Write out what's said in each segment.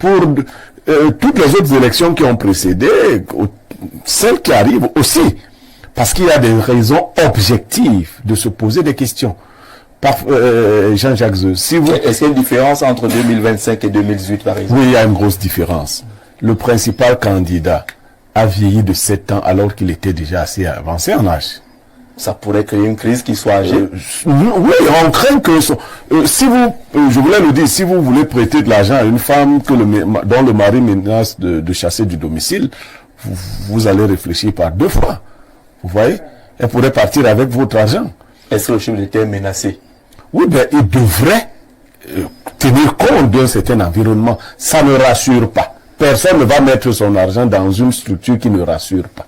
pour toutes les autres élections qui ont précédé, celles qui arrivent aussi. Parce qu'il y a des raisons objectives de se poser des questions. Jean-Jacques Zeu, si vous... Est-ce qu'il y a une différence entre 2025 et 2018 par exemple? Oui, il y a une grosse différence. Le principal candidat a vieilli de 7 ans alors qu'il était déjà assez avancé en âge. Ça pourrait créer une crise qui soit âgée. Oui, on craint que... si vous, je voulais le dire, si vous voulez prêter de l'argent à une femme dont le mari menace de chasser du domicile, vous allez réfléchir par 2 fois. Vous voyez? Elle pourrait partir avec votre argent. Est-ce que le chef d'État est menacé? Oui, ben, il devrait tenir compte d'un certain environnement. Ça ne rassure pas. Personne ne va mettre son argent dans une structure qui ne rassure pas.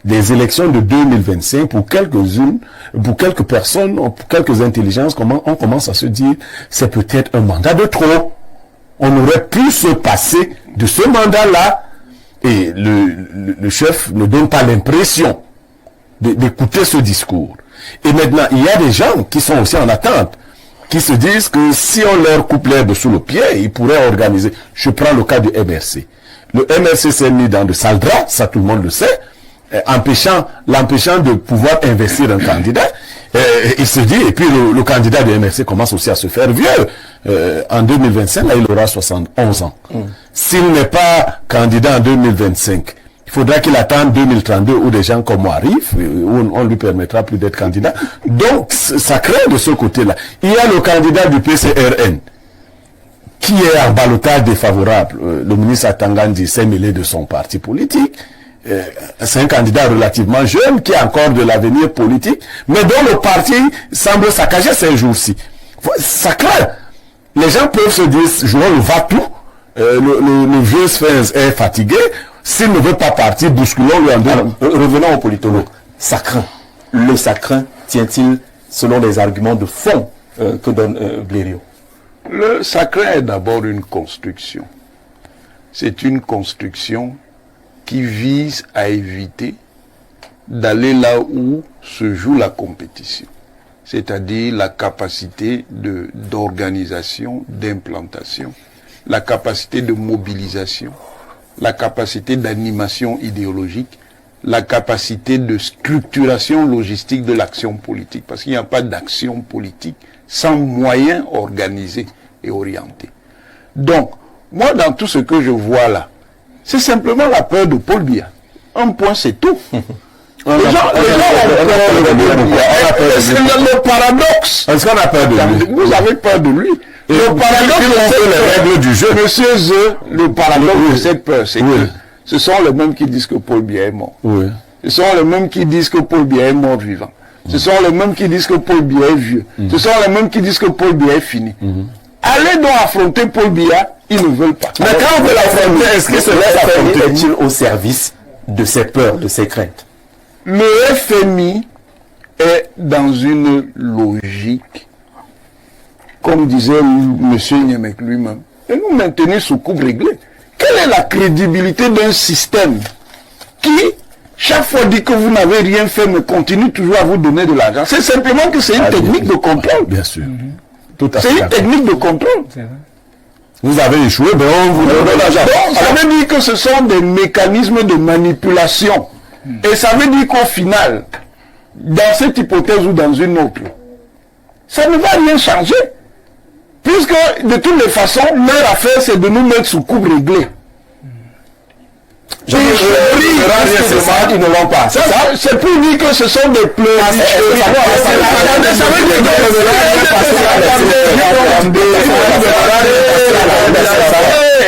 Les élections de 2025, pour quelques personnes, pour quelques intelligences, on commence à se dire, c'est peut-être un mandat de trop. On aurait pu se passer de ce mandat-là. Et le chef ne donne pas l'impression d'écouter ce discours. Et maintenant, il y a des gens qui sont aussi en attente, qui se disent que si on leur coupe l'herbe sous le pied, ils pourraient organiser. Je prends le cas du MRC. Le MRC s'est mis dans de sales draps, ça tout le monde le sait, l'empêchant de pouvoir investir un candidat. Il se dit, et puis le candidat du MRC commence aussi à se faire vieux. En 2025, là, il aura 71 ans. S'il n'est pas candidat en 2025, il faudra qu'il attende 2032 où des gens comme moi arrivent, où on lui permettra plus d'être candidat. Donc, ça craint de ce côté-là. Il y a le candidat du PCRN, qui est en ballottage défavorable. Le ministre Atangandi s'est mêlé de son parti politique. C'est un candidat relativement jeune, qui a encore de l'avenir politique, mais dont le parti semble saccager ces jours-ci. Ça craint. Les gens peuvent se dire, jouons le va-tout. Le vieux Sphinx est fatigué. S'il ne veut pas partir, bousculons-le en deux. Alors, revenons au politologue. Ça craint. Le ça craint tient-il selon les arguments de fond que donne Blériot? Le sacré est d'abord une construction. C'est une construction qui vise à éviter d'aller là où se joue la compétition. C'est-à-dire la capacité d'organisation, d'implantation, la capacité de mobilisation, la capacité d'animation idéologique, la capacité de structuration logistique de l'action politique. Parce qu'il n'y a pas d'action politique sans moyens organisés et orientés. Donc, moi, dans tout ce que je vois là, c'est simplement la peur de Paul Biya. Un point, c'est tout. Les gens c'est le paradoxe. Est-ce qu'on a peur de lui? Vous avez peur de lui. Le paradoxe de les règles du jeu. Monsieur Zeu, le paradoxe de cette peur, c'est que ce sont les mêmes qui disent que Paul Biya est mort. Oui. Ce sont les mêmes qui disent que Paul Biya est mort vivant. Ce sont les mêmes qui disent que Paul Biya est vieux. Ce sont les mêmes qui disent que Paul Biya est fini. Allez donc affronter Paul Biya, ils ne veulent pas. Mais quand on veut l'affronter, est-ce que ce FMI est-il au service de ces peurs, de ces craintes? Le FMI est dans une logique, comme disait M. Niemek lui-même, et nous maintenir sous coupe réglée. Quelle est la crédibilité d'un système qui, chaque fois dit que vous n'avez rien fait, mais continue toujours à vous donner de l'argent? C'est simplement que c'est une technique de contrôle. Bien sûr. C'est une technique de contrôle. Vous avez échoué, ben on vous donne de l'argent. Ça veut dire que ce sont des mécanismes de manipulation. Et ça veut dire qu'au final, dans cette hypothèse ou dans une autre, ça ne va rien changer. Puisque, de toutes les façons, leur affaire, c'est de nous mettre sous coupe réglée. C'est ça qu'ils ne l'ont pas. C'est pour dire que ce sont des pleurs.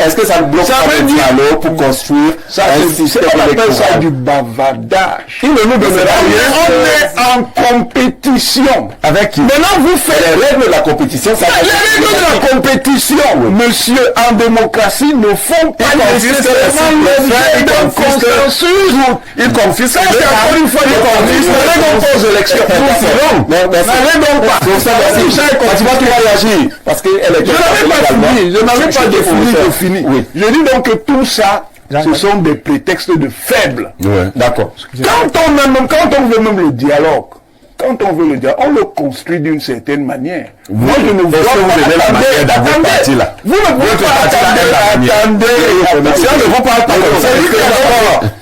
Est-ce que ça ne bloque pas le dialogue pour construire un système ça du bavardage. Il ne nous donnera rien. On est en compétition. Avec qui? Maintenant, vous faites les règles de la compétition. Les règles de la compétition, monsieur, en démocratie, ne font pas nécessairement l'objet d'un consensus. Il confisque. Encore une fois, il confisque. N'allez donc pas aux élections. N'allez donc pas. Tu vas réagir. Parce que je n'avais pas fini. Je n'avais pas défini. Oui. Je dis donc que tout ça, ce sont des prétextes de faibles. Ouais. D'accord. Quand on veut même le dialogue, quand on veut le dire, on le construit d'une certaine manière. Moi, je ne vois pas. Vous aimez la manière dans votre parti là. Vous ne pouvez pas attendre. Si on ne vous parle pas comme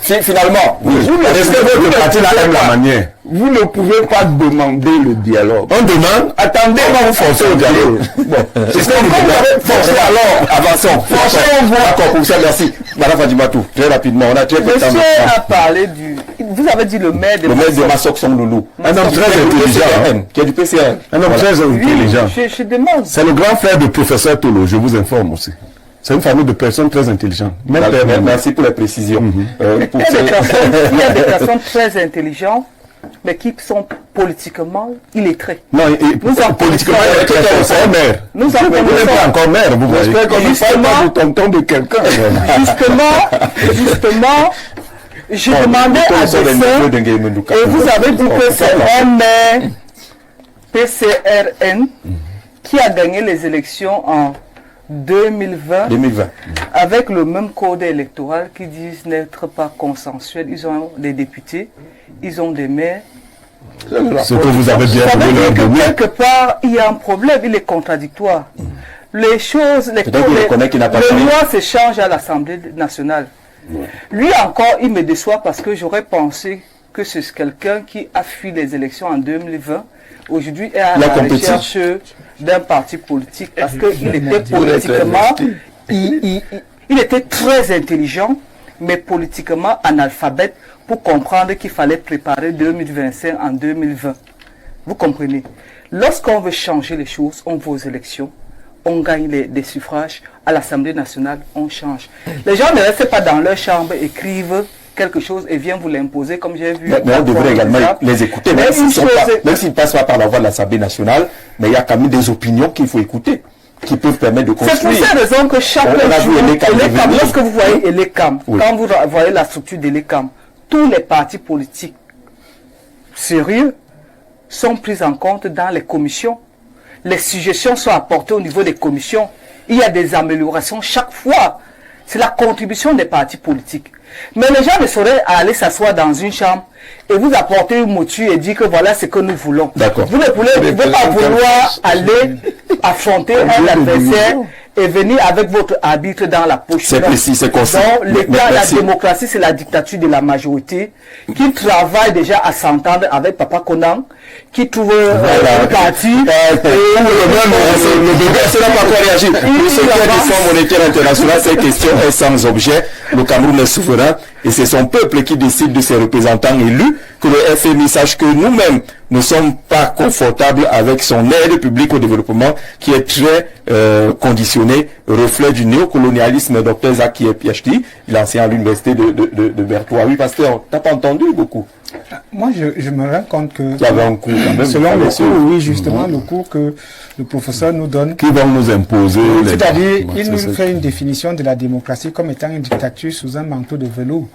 ça, finalement, est-ce que votre parti là aime la manière? Vous ne pouvez pas demander le dialogue. On demande, attendez, on va vous forcer au dialogue. Bon, c'est ce qu'on vous avez forcé alors, avançons. Forcez, on voit. D'accord, pour ça, merci. Madame Fadimatou, très rapidement, on a très peu de temps. Monsieur a parlé vous avez dit le maire de Le maire de Massok Son Loulou. Un homme très intelligent. Qui est du PCN. Un homme très intelligent. Je demande. C'est le grand frère du professeur Tolo, je vous informe aussi. C'est une famille de personnes très intelligentes. Merci pour la précision. Il y a des personnes très intelligentes, mais qui sont politiquement illettrés. Non, politiquement, il est très maire. Nous en n'êtes pas encore maire, vous voyez. J'espère qu'on ne parle pas du tonton de quelqu'un. Justement, j'ai demandé à Dessin, et vous avez dit que c'est un maire PCRN qui a gagné les élections en 2020 avec le même code électoral qui disent n'être pas consensuel. Ils ont des députés, ils ont des maires. Ce que vous avez bien voulu leur donner. Quelque part, il y a un problème, il est contradictoire. Les choses, les lois se changent à l'Assemblée nationale. Lui encore, il me déçoit parce que j'aurais pensé que c'est quelqu'un qui a fui les élections en 2020. Aujourd'hui, est à la recherche d'un parti politique parce qu'il était politiquement, il était très intelligent, mais politiquement analphabète pour comprendre qu'il fallait préparer 2025 en 2020. Vous comprenez? Lorsqu'on veut changer les choses, on va aux élections, on gagne des suffrages, à l'Assemblée nationale, on change. Les gens ne restent pas dans leur chambre, écrivent quelque chose et viennent vous l'imposer, comme j'ai vu. Mais on devrait également les écouter, même s'ils ne passent pas par la voie de l'Assemblée nationale, mais il y a quand même des opinions qu'il faut écouter, qui peuvent permettre de construire. C'est pour cette raison que chaque jour, lorsque vous voyez Elecam, quand vous voyez la structure d'Elecam, tous les partis politiques sérieux sont pris en compte dans les commissions. Les suggestions sont apportées au niveau des commissions. Il y a des améliorations chaque fois. C'est la contribution des partis politiques. Mais les gens ne sauraient aller s'asseoir dans une chambre et vous apporter une mouture et dire que voilà ce que nous voulons. Vous ne pouvez pas vouloir aller affronter un adversaire et venir avec votre arbitre dans la poche. C'est précis, c'est concis. Donc, la démocratie, c'est la dictature de la majorité qui travaille déjà à s'entendre avec Papa Conan, qui trouve un parti. Le débat, c'est là pas quoi réagir. Le secrétaire du Fonds monétaire international, cette question est sans objet. Le Cameroun est souverain et c'est son peuple qui décide de ses représentants élus. Que le FMI sache que nous-mêmes ne sommes pas confortables avec son aide publique au développement qui est très conditionnée, reflet du néocolonialisme. Dr Zaki PhD, il enseigne à l'université de Bertois. Oui, pasteur, t'as pas entendu beaucoup? Moi, je me rends compte que, il y avait un cours quand même, selon le cours, oui, justement, le cours que le professeur nous donne, qui vont nous imposer. C'est-à-dire, il nous fait une définition de la démocratie comme étant une dictature sous un manteau de velours,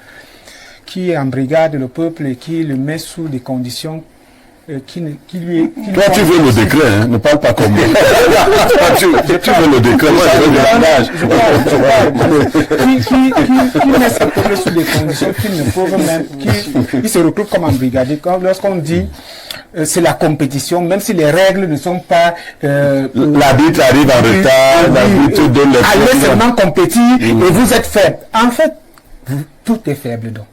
qui embrigade le peuple et qui le met sous des conditions qui lui... Toi, tu veux le décret, hein? Ne parle pas comme moi. tu veux le décret, moi je veux le langage. Qui met ce peuple sous des conditions qu'il ne peuvent même... Qui se retrouve comme embrigadé. Lorsqu'on dit c'est la compétition, même si les règles ne sont pas... l'arbitre arrive en retard, l'arbitre donne les... Allez seulement compétir et vous êtes faible. En fait, tout est faible donc.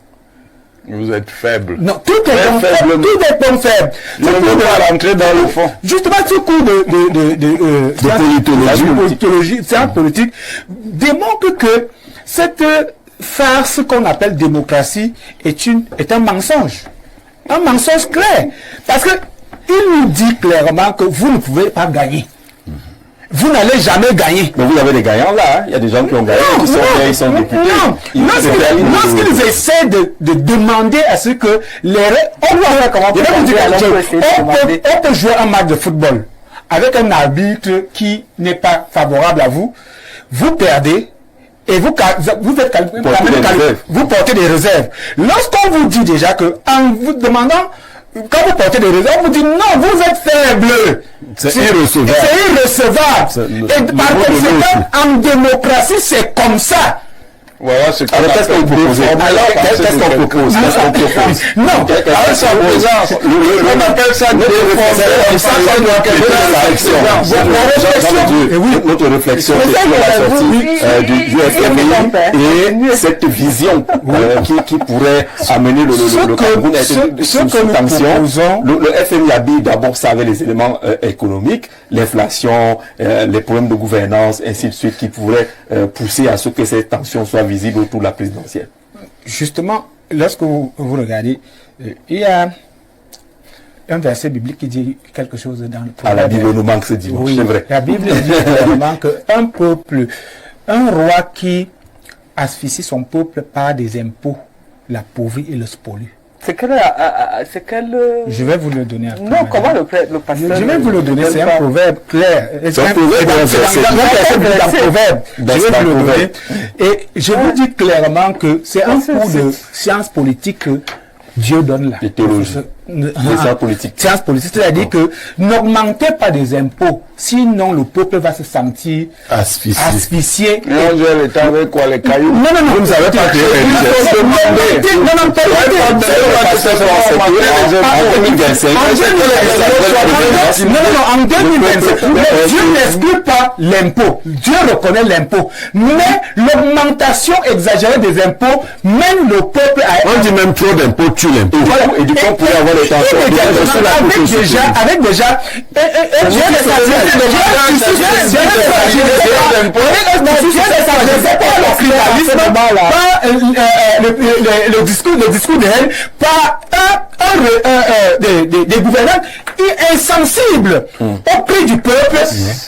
Vous êtes faible. Non, tout est donc faible. Tout est donc faible. Vous ne pouvez pas rentrer dans le fond. Justement, ce cours de politologie, science politique, démontre que cette farce qu'on appelle démocratie est un mensonge. Un mensonge clair. Parce que il nous dit clairement que vous ne pouvez pas gagner. Vous n'allez jamais gagner. Mais vous avez des gagnants là, hein? Il y a des gens qui ont gagné, qui sont là, ils sont députés. Non, lorsqu'ils essaient de demander à ce que les règles... On peut jouer un match de football avec un arbitre qui n'est pas favorable à vous. Vous perdez et vous portez des réserves. Lorsqu'on vous dit déjà que, en vous demandant... Quand vous portez des réserves, on vous dit non, vous êtes faible. C'est irrecevable. C'est irrecevable. Et par conséquent, en démocratie, c'est comme ça. Voilà ce qu'on alors, qu'est-ce qu'on propose? Alors, qu'est-ce qu'on propose? Non, on appelle ça notre réflexion sur la sortie du FMI et cette vision qui pourrait amener le Cameroun à être sous tension. Le FMI habille d'abord ça avec les éléments économiques, l'inflation, les problèmes de gouvernance, ainsi de suite, qui pourraient pousser à ce que ces tensions soient visibles autour de la présidentielle. Justement, lorsque vous regardez, il y a un verset biblique qui dit quelque chose dans le proverbe. La Bible nous manque ce dimanche, oui, c'est vrai. La Bible dit clairement qu'un peuple, un roi qui asphyxie son peuple par des impôts, l'appauvrit et le spolie. C'est quel... Je vais vous le donner après. Non, comment le pasteur... Je vais vous le donner, c'est un proverbe clair. C'est un proverbe, je vais vous le donner. Et je vous dis clairement que c'est un cours de science politique que Dieu donne là. De théologie. Science politique. Science politique, c'est-à-dire que n'augmentez pas des impôts, sinon le peuple va se sentir asphyxié. Non, je l'État avec quoi, les cailloux? Non, vous ne savez pas créer en 2027, Dieu n'exclut pas l'impôt. Dieu reconnaît l'impôt. Mais l'augmentation exagérée des impôts mène le peuple à... On dit même trop d'impôts tue l'impôt. Et du coup, on pourrait avoir les tensions. Avec déjà le discours de haine par des gouvernants insensibles au prix du peuple.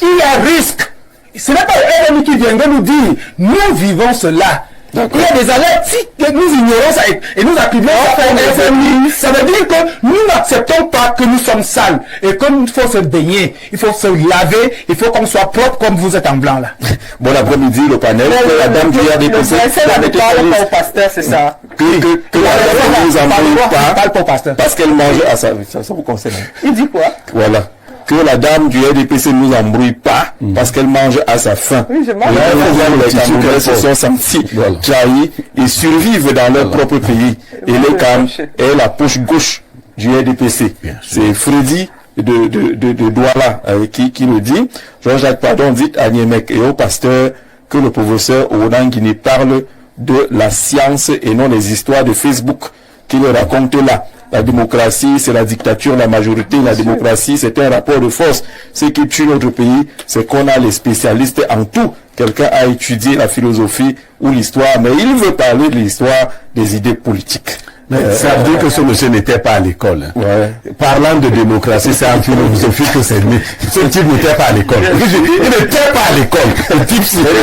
Il y a risque. Ce n'est pas le RMI qui viendrait nous dire nous vivons cela. Il y a des alertes, si nous ignorons ça et nous attribuons ça veut dire que nous n'acceptons pas que nous sommes sales et qu'il faut se baigner, il faut se laver, il faut qu'on soit propre comme vous êtes en blanc là. Bon après-midi, le panel, la dame du RDPC, au pasteur, c'est ça. Que la dame ne nous embrouille pas parce qu'elle mange à ça vous concerne. Il dit quoi? Voilà. Que la dame du RDPC ne nous embrouille pas parce qu'elle mange à sa faim. Oui, je mange. Les Camerounais se sont sentis trahis et survivent dans leur propre pays. Et les Cam est la poche gauche du RDPC. C'est Freddy de Douala qui le dit. Jean-Jacques Pardon dit à Niemek et au pasteur que le professeur Onan Guinée parle de la science et non les histoires de Facebook qu'il raconte là. La démocratie, c'est la dictature, la majorité. La démocratie, c'est un rapport de force. Ce qui tue notre pays, c'est qu'on a les spécialistes en tout. Quelqu'un a étudié la philosophie ou l'histoire, mais il veut parler de l'histoire des idées politiques. Mais ça veut dire que ce monsieur n'était pas à l'école. Hein. Ouais. Parlant de démocratie, c'est en philosophie que c'est né. Ce type n'était pas à l'école. Il n'était pas à l'école. Le type, il n'était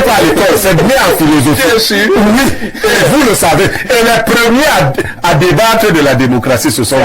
pas à l'école. C'est né en philosophie. Oui, vous le savez. Et les premiers à débattre de la démocratie, ce sont